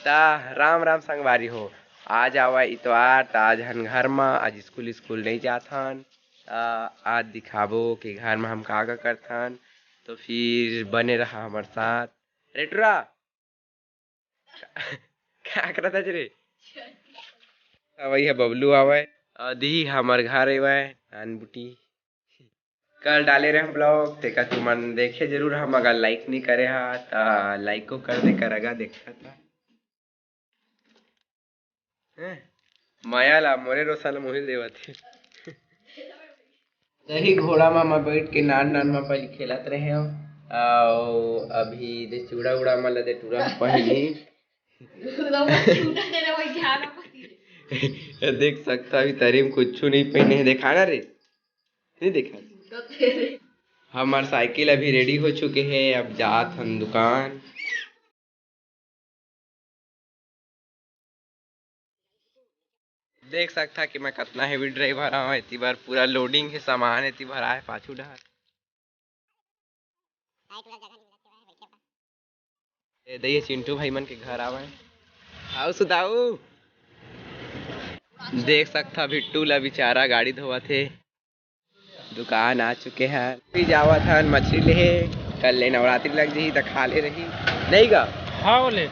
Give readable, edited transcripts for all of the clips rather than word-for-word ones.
ता राम राम संगवारी हो। आज आवा इतवार त आज हम घर में आज स्कूल नहीं जाथन। आज दिखाबो कि घर में हम का करथन। तो फिर बने रहा हमारे साथ। रेटुरा क्या करता रे? वही है बबलू आवे दी हमार घर आवे नान बुटी। कल डाले रहे हम ब्लॉग तेका तुमन देखे जरूर हम अगर लाइक नहीं करे हा ता लाइक को कर दे करेगा देखा था। माया ला मोरे रोसाला मोहिल देवत दही घोड़ा में बैठ के नान नान में पहले खेलत रहे हो। अभी दे चूड़ा उड़ा में लदे टूरा पहली देख सकता अभी तरीम कुछ नहीं पहने देखा ना रे नहीं देखा। हमार साइकिल अभी रेडी हो चुके हैं अब जात हम दुकान। देख सकता कि मैं कितना हेवी ड्राइवर हूँ इतनी बार पूरा लोडिंग है सामान इतनी भरा है पाछू डहर। दइए चिंटू भाई मन के घर आवे आओ सुदाऊ। देख सकता बिट्टू ला बेचारा गाड़ी धोवा थे दुकान आ चुके हैं। भी जावा था मछली ले कल ले नवरात्रि लग जी तो खा ले रही नहीं गा। हाँ बोले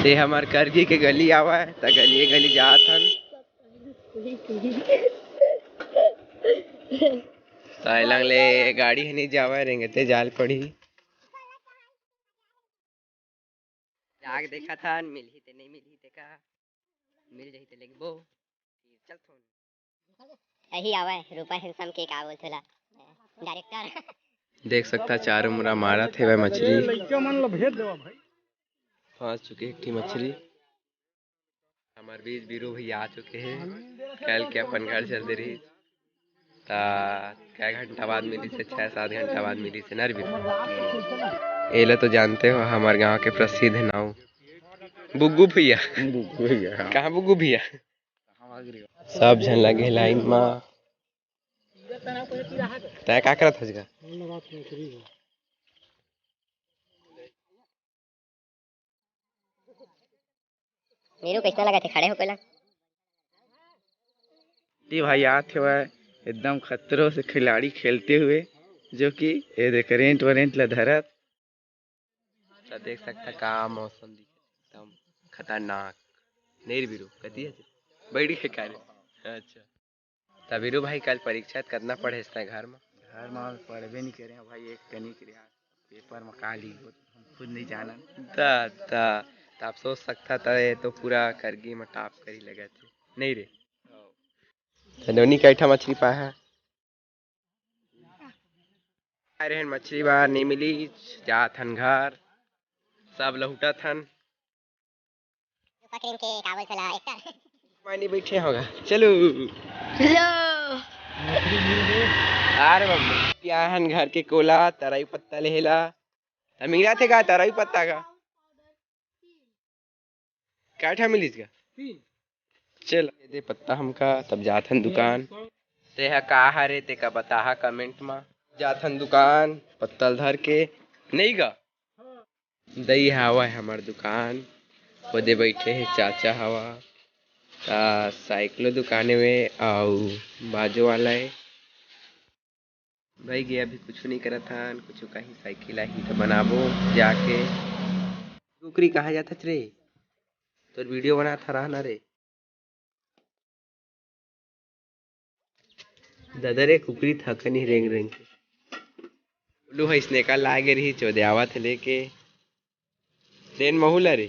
ते हमार करगी के गली आवा है तो गली गली जात हन। साइलंग ले गाड़ी है नहीं जावा रेंगते जाल पड़ी जाग देखा था मिल ही ते नहीं मिल ही ते का मिल जाही ते लेगबो चल फोन यही आवा है रूपा हैंडसम के का बोलथला डायरेक्टर। देख सकता चारों मुरा मारा थे वह मछली लइका मन ल भेज देवा भाई फंस चुके एक ठी मछली। हमारे बीच बीरू भैया आ चुके हैं कल के अपन घर चल दे रही ता क्या घंटा बाद मिली से 6-7 घंटा बाद मिली से नर बीरू एला तो जानते हो हमारे गांव के प्रसिद्ध नाव बुग्गू भैया। कहाँ बुग्गू भैया सब झन लगे लाइन में तय का करत हजगा मेरू कैसा लगा थे खड़े हो पहला ती भाई आते हुए एकदम खतरों से खिलाड़ी खेलते हुए जो कि ये देख रेंट वरेंट ला धरत। तो देख सकता का मौसम दिखे एकदम खतरनाक नहीं बीरू कती है बैठी है कार्य। अच्छा तब बीरू भाई कल परीक्षा करना पड़े इसने घर में पढ़वे नहीं करे भाई एक कनी क्रिया पेपर में काली हो हम खुद नहीं जाना ता आप सोच सकता था ये तो पूरा करगी में टाप कर ही लगे थे नहीं रे। धनोनी कैठा मछली पा है अरे मछली बाहर नहीं मिली जात हन घर सब लहुटा थन पकड़ के का बोलथला एक्टर पानी बैठे होगा चलो हेलो अरे बाबू यहाँ घर के कोला तराई पत्ता लेला मीरा थे का तराई पत्ता का काठा मिलीस का चल दे पत्ता हमका तब जाथन दुकान ते का हरे ते का बताहा कमेंट में जाथन दुकान पत्तल धर के नहीं गा दही हवा है हमार दुकान खुदे बैठे है चाचा हवा साइकिलो दुकाने में आओ बाजू वाला है भाई गया अभी कुछ नहीं करा था कुछ कहीं साइकिल आई तो बनाबो जाके कुकरी कहाँ जाता रे तो वीडियो बना था रहा ना रे दादा रे कुकरी थक नहीं रेंग रेंग के लू है इसने का लागे रही चौदहवा थे लेके ट्रेन महूला रे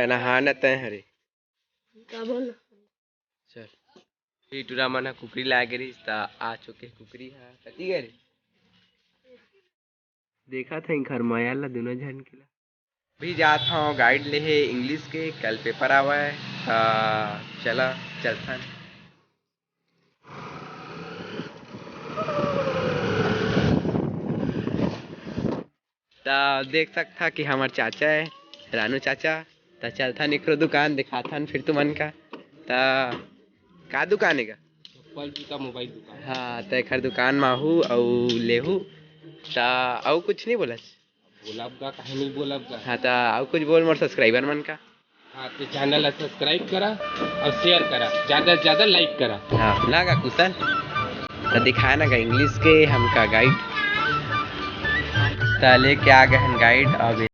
नहाना तय हरे चल टूरा मना कुकरी लागे रही आ चुके कुकरी है कती गए देखा था घर माया ला दोनों जन के भी जाता हूँ गाइड ले है इंग्लिश के कल पेपर आवा है चला चलता तो देख सकता कि हमार चाचा है रानू चाचा। तो चलथा निकरो दुकान दिखाथन फिर तुमन का। तो का दुकान है का? मोबाइल दुकान। हाँ तो एक दुकान माहू और लेहू। तो और कुछ नहीं बोला? बोलब का काहे नहीं बोलब का। हाँ तो और कुछ बोल मोर सब्सक्राइबर मन का। हाँ तो चैनल सब्सक्राइब करा और शेयर करा, ज्यादा से ज्यादा लाइक करा। हाँ लगा कुशल। तो दिखाया ना का इंग्लिश के हमका गाइड। तो लेके आ गए हैं गाइड। अब